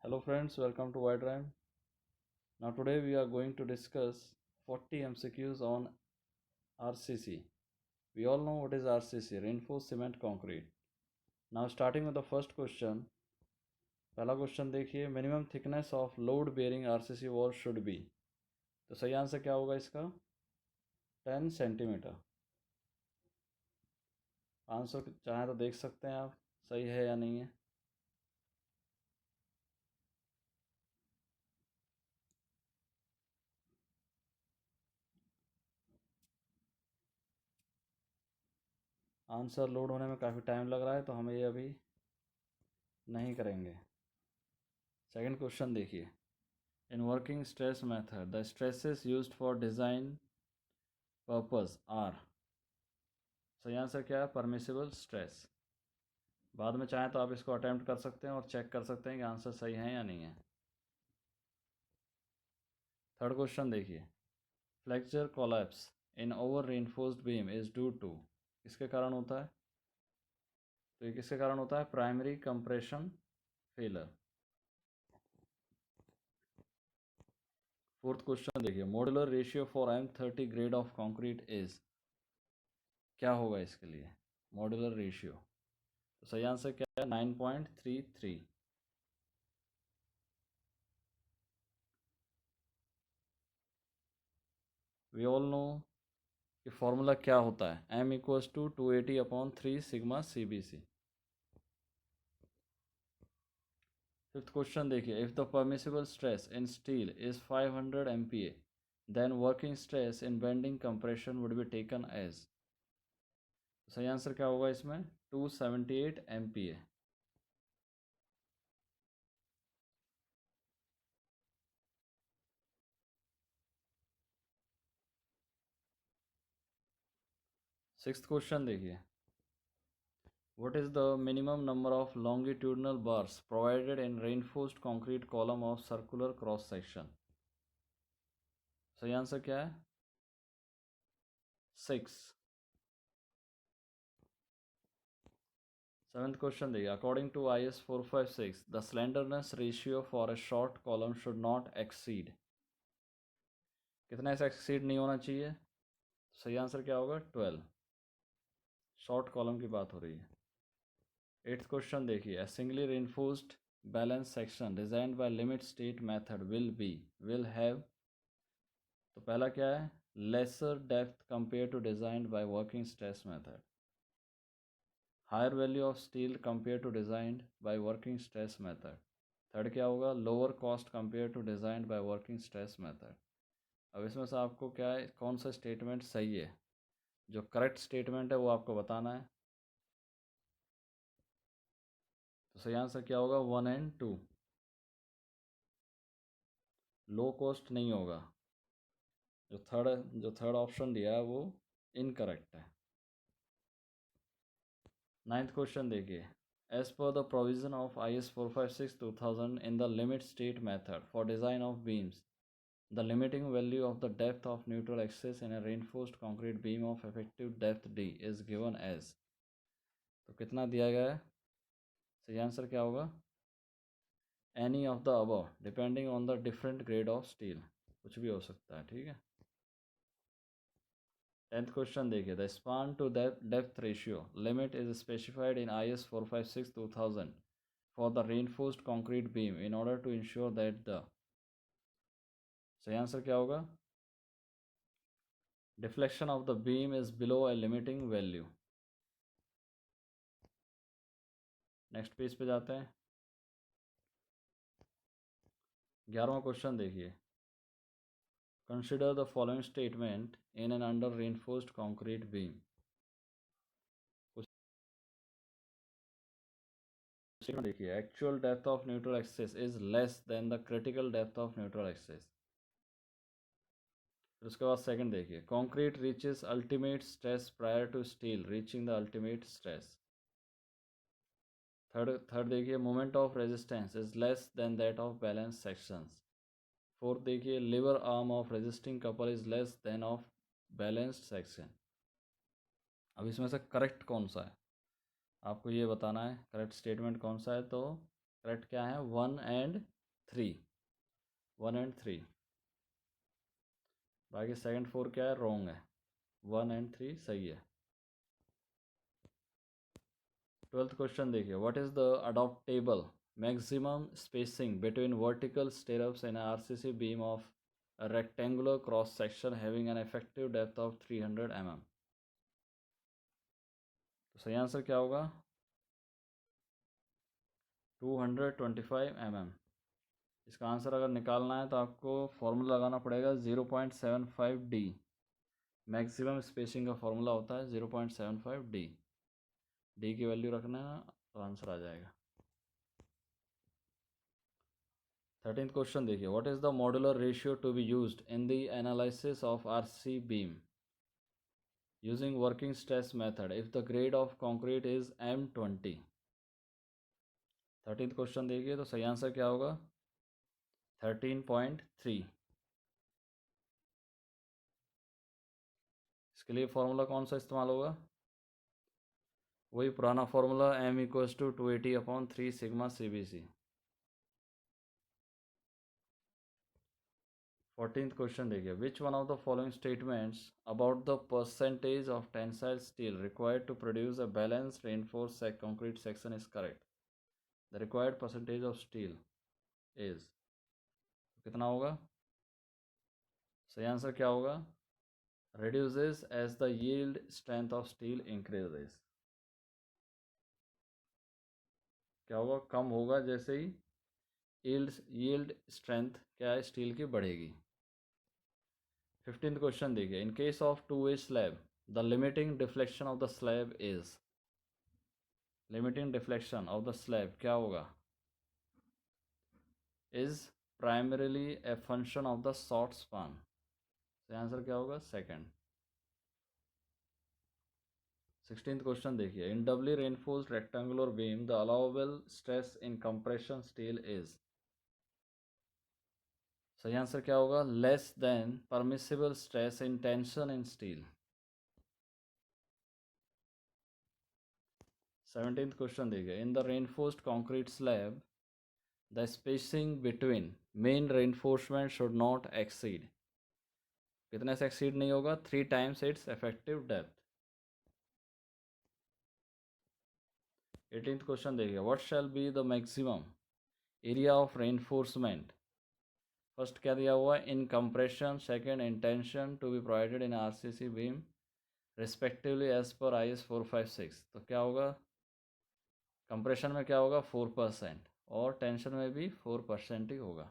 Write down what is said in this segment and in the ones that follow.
Hello friends, welcome to Wide Rhyme. Now today we are going to discuss 40 MCQs on RCC. We all know what is RCC, Reinforced Cement Concrete. Now starting with the first question. पहला question देखिए, minimum thickness of load bearing RCC wall should be. तो सही answer क्या होगा इसका? 10 centimetre. Answer चाहे तो देख सकते हैं आप, सही है या नहीं है। आंसर लोड होने में काफ़ी टाइम लग रहा है, तो हम ये अभी नहीं करेंगे। सेकंड क्वेश्चन देखिए, in working stress method the stresses used for design purpose are। सही आंसर क्या है? Permissible stress. बाद में चाहें तो आप इसको अटेम्प्ट कर सकते हैं और चेक कर सकते हैं कि आंसर सही है या नहीं है। थर्ड क्वेश्चन देखिए, flexure collapse in over reinforced beam is due to. किसके कारण होता है? तो ये किसके कारण होता है? Primary compression failure. Fourth question देखिए, modular ratio for M30 grade of concrete is. क्या होगा इसके लिए? मॉड्यूलर रेशियो, तो सही आंसर क्या है? 9.33। वी ऑल नो कि फॉर्मूला क्या होता है, M = 280/3 sigma CBC। Fifth question देखिए, if the permissible stress in steel is 500 MPa then working stress in bending compression would be taken as. सही आंसर क्या होगा इसमें? 278 MPa। सिक्स्थ क्वेश्चन देखिए, what is the minimum number of longitudinal bars provided in reinforced concrete column of circular cross section? सही answer क्या है? 6। Seventh question देखिए, according to IS 456 the slenderness ratio for a short column should not exceed. कितना ऐसा exceed नहीं होना चाहिए? सही आंसर क्या होगा? 12। शॉर्ट कॉलम की बात हो रही है। एट्थ क्वेश्चन देखिए, a singly reinforced balanced section designed by limit state method will have. तो पहला क्या है? Lesser depth compare to designed by working stress method. Higher value of steel compare to designed by working stress method. Third क्या होगा? Lower cost compare to designed by working stress method. अब इसमें से आपको क्या है, कौन सा स्टेटमेंट सही है? जो करेक्ट स्टेटमेंट है वो आपको बताना है। तो सही आंसर क्या होगा? 1 एंड 2। लो कॉस्ट नहीं होगा। जो थर्ड ऑप्शन दिया है वो इनकरेक्ट है। नाइन्थ क्वेश्चन देखिए, as per the provision of IS 456/2000 in the limit state method for design of beams the limiting value of the depth of neutral axis in a reinforced concrete beam of effective depth D is given as। तो कितना दिया गया है? सही answer क्या होगा? Any of the above depending on the different grade of steel. कुछ भी हो सकता है, ठीक है। टेंथ क्वेश्चन देखिए, the span to depth ratio limit is specified in IS 456/2000 for the reinforced concrete beam in order to ensure that the। सही answer क्या होगा? Deflection of the beam is below a limiting value. Next page पे जाते हैं। 11वां question देखिए, consider the following statement in an under reinforced concrete beam। Statement देखिए, actual depth of neutral axis is less than the critical depth of neutral axis. फिर उसके बाद second देखिए, concrete reaches ultimate stress prior to steel reaching the ultimate stress. Third देखिए, moment of resistance is less than that of balance sections. Fourth देखिए, lever arm of resisting couple is less than of balanced section. अब इसमें से correct कौन सा है आपको ये बताना है, करेक्ट स्टेटमेंट कौन सा है। तो करेक्ट क्या है? 1 and 3, 1 and 3। बाकी सेकंड 4 क्या है? रॉन्ग है। 1 and 3 सही है। 12th क्वेश्चन देखिए, what is the adoptable maximum spacing between vertical stirrups in RCC beam of a rectangular cross section having an effective depth of 300 mm? तो सही आंसर क्या होगा? 225 mm। इसका आंसर अगर निकालना है तो आपको फॉर्मूला लगाना पड़ेगा 0.75d। मैक्सिमम स्पेसिंग का फॉर्मूला होता है 0.75d। डी की वैल्यू रखना है तो आंसर आ जाएगा। 13th क्वेश्चन देखिए, what is the modular ratio to be used in the analysis of RC beam using working stress method if the grade of concrete is M20? 13th question देखिए तो सही answer क्या होगा? 13.3। इसके लिए formula कौन सा इस्तेमाल होगा? वही पुराना formula M = 280/3 sigma CBC। 14th question देखिए, which one of the following statements about the percentage of tensile steel required to produce a balanced reinforce concrete section is correct? The required percentage of steel is, कितना होगा? सही answer क्या होगा? reduces as the yield strength of steel increases। क्या होगा? कम होगा जैसे ही yield strength क्या है स्टील की बढ़ेगी। 15th क्वेश्चन देखिए, in case of two way slab the limiting deflection of the slab is, limiting deflection of the slab क्या होगा? Is primarily a function of the short span. तो answer क्या होगा? सेकंड। 16th क्वेश्चन देखिए, in doubly reinforced rectangular beam the allowable stress in compression steel is. सही answer क्या होगा? Less than permissible stress in tension in steel. 17th question देखिए, in the reinforced concrete slab the spacing between main reinforcement should not exceed, कितने से exceed नहीं होगा? 3 times its effective depth. 18th question देखिए, what shall be the maximum area of reinforcement? First क्या दिया हुआ है? In compression, second in tension to be provided in RCC beam respectively as per IS 456। तो क्या होगा? कंप्रेशन में क्या होगा? 4% और टेंशन में भी 4% ही होगा।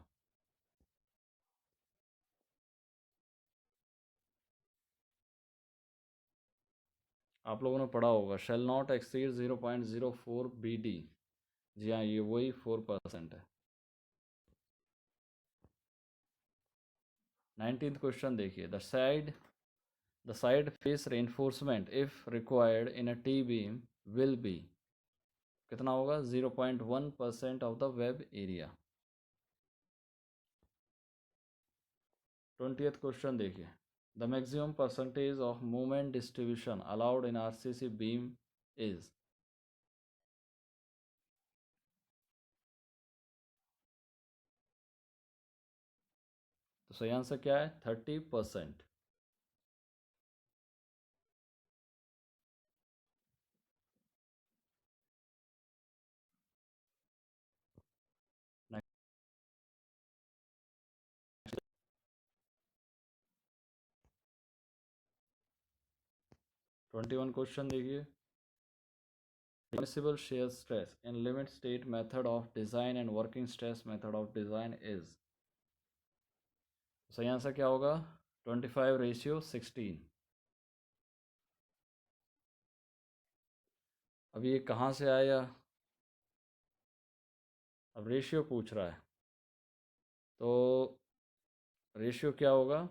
आप लोगों ने पढ़ा होगा शेल नॉट एक्सीड 0.04 BD। जी हाँ, ये वही 4% है। 19th क्वेश्चन देखिए, the side face reinforcement if required in a T beam will be, कितना होगा? 0.1% of the web area. 20th question देखिए, the maximum percentage of movement distribution allowed in RCC beam is. तो सही answer क्या है? 30%। 21 question देखिए, permissible shear stress in limit state method of design and working stress method of design is। सही answer क्या होगा? 25:16। अब ये कहाँ से आया? अब रेशियो पूछ रहा है तो रेशियो क्या होगा?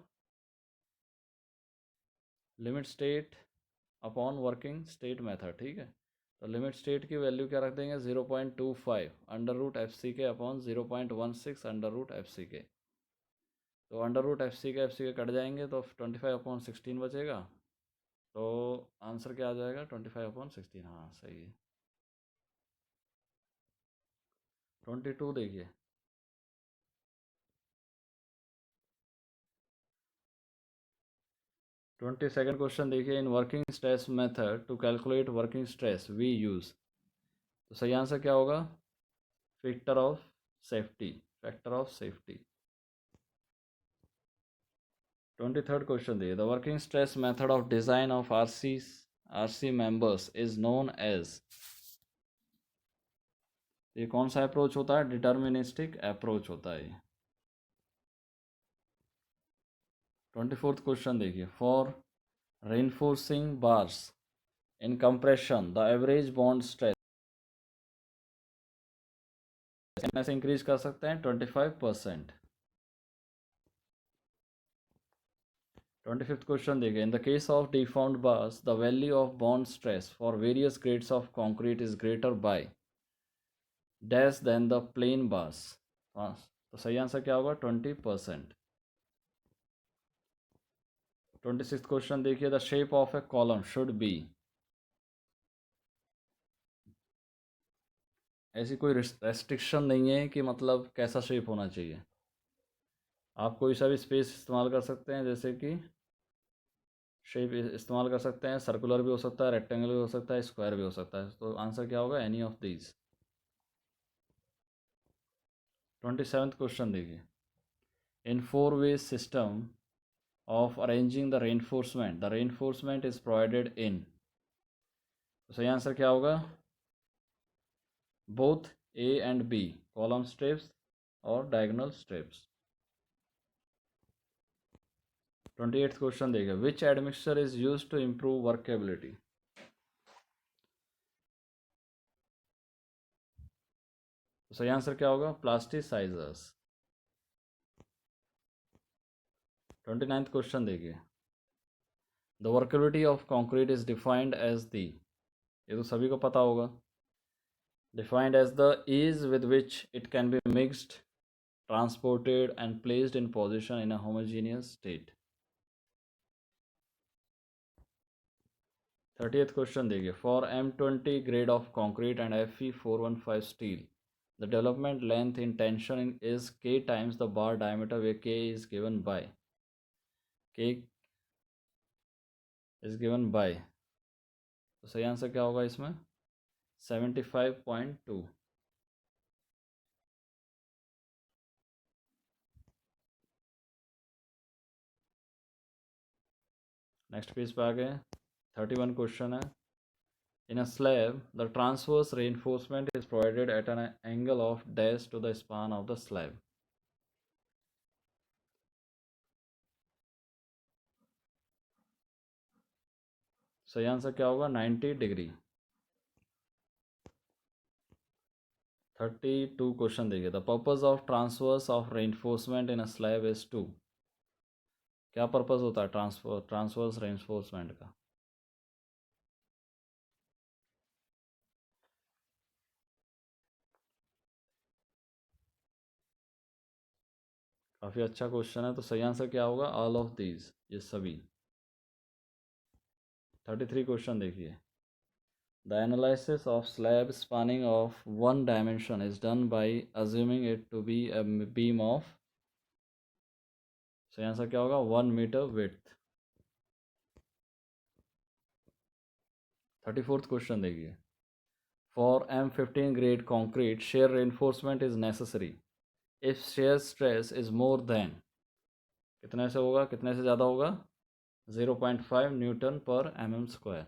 Limit state upon working state method, ठीक है। तो लिमिट स्टेट की वैल्यू क्या रख देंगे? 0.25 √FC के अपॉन 0.16 √FC के। तो √FC के कट जाएंगे तो 25/16 बचेगा। तो आंसर क्या आ जाएगा? 25/16। हाँ सही है। 22 देखिए, 22nd क्वेश्चन देखिए, in working stress method to calculate working stress we use. तो सही आंसर क्या होगा? Factor of safety, factor of safety. 23rd question देखिए, the working stress method of design of RC members is known as. ये कौन सा approach होता है? डिटर्मिनिस्टिक अप्रोच होता है। 24th क्वेश्चन देखिए, for reinforcing bars in compression the average bond stress कितने से इंक्रीज कर सकते हैं? 25%। 25th क्वेश्चन देखिए, in the case of deformed bars the value of bond stress for various grades of concrete is greater by dash than the plain bars। हाँ, तो सही answer क्या होगा? 20%। 26th क्वेश्चन देखिए, the shape of A column should be. ऐसी कोई restriction नहीं है कि मतलब कैसा शेप होना चाहिए, आप कोई सा भी स्पेस इस्तेमाल कर सकते हैं, जैसे कि शेप इस्तेमाल कर सकते हैं, सर्कुलर भी हो सकता है, रेक्टेंगल भी हो सकता है, स्क्वायर भी हो सकता है। तो आंसर क्या होगा? Any of these. 27th question देखिए, in four way system of arranging the reinforcement is provided in. तो सही आंसर क्या होगा? Both A and B, column strips और डायगोनल स्ट्रिप्स। 28th क्वेश्चन देखिए, which admixture is use to improve workability. तो सही answer क्या होगा? प्लास्टिसाइजर्स। 29th क्वेश्चन देखिए, the workability of concrete is defined as the. ये तो सभी को पता होगा। Defined as the ease with which it can be mixed, transported and placed in position in a homogeneous state। 30th question देखिए, for M20 grade of concrete and Fe415 steel the development length in tension is k times the bar diameter where k is given by, k is given by. तो सही answer क्या होगा इसमें? 75.2। Next page पे आ गए, 31 question है, in a slab the transverse reinforcement is provided at an angle of dash to the span of the slab। सही answer क्या होगा? 90 डिग्री। 32 क्वेश्चन देखिए, the purpose of transverse of reinforcement in a slab is to. क्या purpose होता है transverse reinforcement का? काफ़ी अच्छा क्वेश्चन है, तो सही आंसर क्या होगा? ऑल ऑफ दीज, ये सभी। 33 क्वेश्चन देखिए, the analysis of slab spanning of one dimension is done by assuming it to be a beam of. सही आंसर क्या होगा? 1 मीटर विड्थ। 34th क्वेश्चन देखिए, for M15 grade concrete shear reinforcement is necessary if shear stress is more than. कितने से होगा? कितने से ज़्यादा होगा? 0.5 Newton per mm²।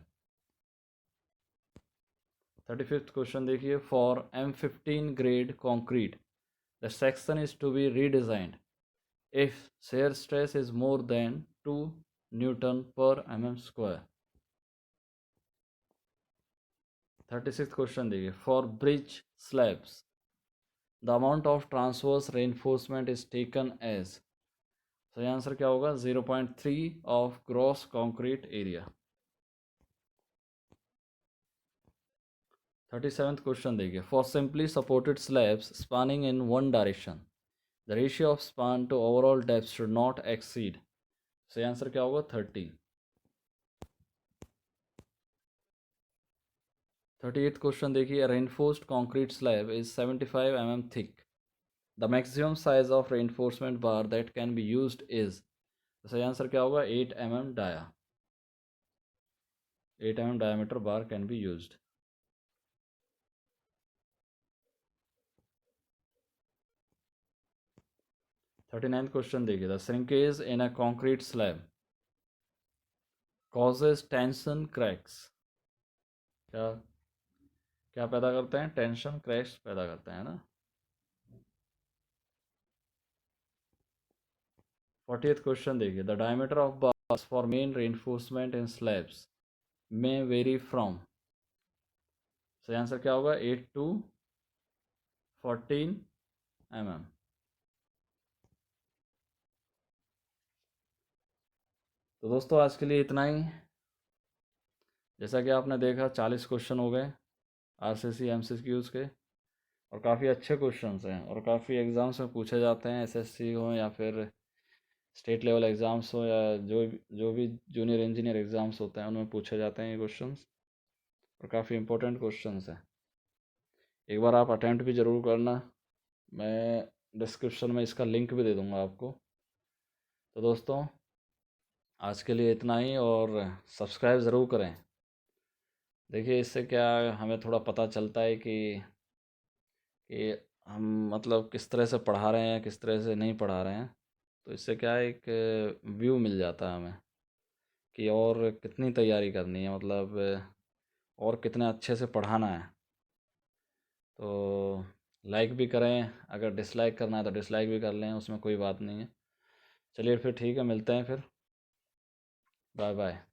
35th question देखिए, for M15 grade concrete the section is to be redesigned if shear stress is more than 2 newton per mm²। 36th question देखिए, for bridge slabs the amount of transverse reinforcement is taken as. सही answer क्या होगा? 0.3 of gross concrete area. 37th question देखिए, for simply supported slabs spanning in one direction the ratio of span to overall depth should not exceed. सही answer क्या होगा? 30। 38th question देखिए, reinforced concrete slab is 75 mm thick, the maximum size of reinforcement bar that can be used is, तो सही answer क्या होगा? 8 mm dia, 8 mm diameter bar can be used. 39th question देखिए, the shrinkage in a concrete slab causes tension cracks, क्या क्या पैदा करते हैं? टेंशन क्रैक्स पैदा करते हैं ना। 40th क्वेश्चन देखिए, the diameter of bars for main reinforcement in slabs में वेरी फ्रॉम, सही आंसर क्या होगा? 8 to 14 mm। तो दोस्तों आज के लिए इतना ही। जैसा कि आपने देखा 40 क्वेश्चन हो गए आरसीसी एमसीक्यूज़ के, और काफ़ी अच्छे क्वेश्चंस हैं और काफ़ी एग्ज़ाम्स में पूछे जाते हैं, एसएससी हो या फिर स्टेट लेवल एग्ज़ाम्स हो या जो भी जूनियर इंजीनियर एग्ज़ाम्स होते हैं उनमें पूछे जाते हैं ये क्वेश्चंस, और काफ़ी इंपॉर्टेंट क्वेश्चंस हैं। एक बार आप अटैम्प्ट भी ज़रूर करना, मैं डिस्क्रिप्शन में इसका लिंक भी दे दूँगा आपको। तो दोस्तों आज के लिए इतना ही, और सब्सक्राइब ज़रूर करें। देखिए इससे क्या हमें थोड़ा पता चलता है कि हम मतलब किस तरह से पढ़ा रहे हैं, किस तरह से नहीं पढ़ा रहे हैं। तो इससे क्या है, एक व्यू मिल जाता है हमें कि और कितनी तैयारी करनी है, मतलब और कितने अच्छे से पढ़ाना है। तो लाइक भी करें, अगर डिसलाइक करना है तो डिसलाइक भी कर लें, उसमें कोई बात नहीं है। चलिए फिर ठीक है, मिलते हैं फिर, बाय बाय।